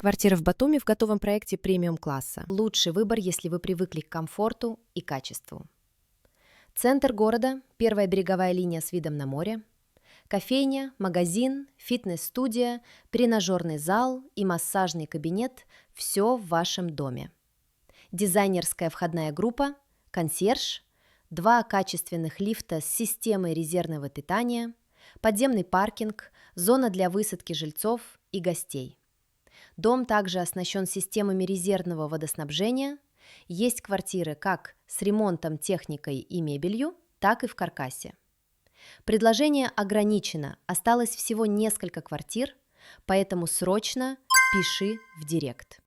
Квартира в Батуми в готовом проекте премиум-класса. Лучший выбор, если вы привыкли к комфорту и качеству. Центр города, первая береговая линия с видом на море. Кофейня, магазин, фитнес-студия, тренажерный зал и массажный кабинет – все в вашем доме. Дизайнерская входная группа, консьерж, 2 качественных лифта с системой резервного питания, подземный паркинг, зона для высадки жильцов и гостей. Дом также оснащен системами резервного водоснабжения. Есть квартиры как с ремонтом, техникой и мебелью, так и в каркасе. Предложение ограничено, осталось всего несколько квартир, поэтому срочно пиши в директ.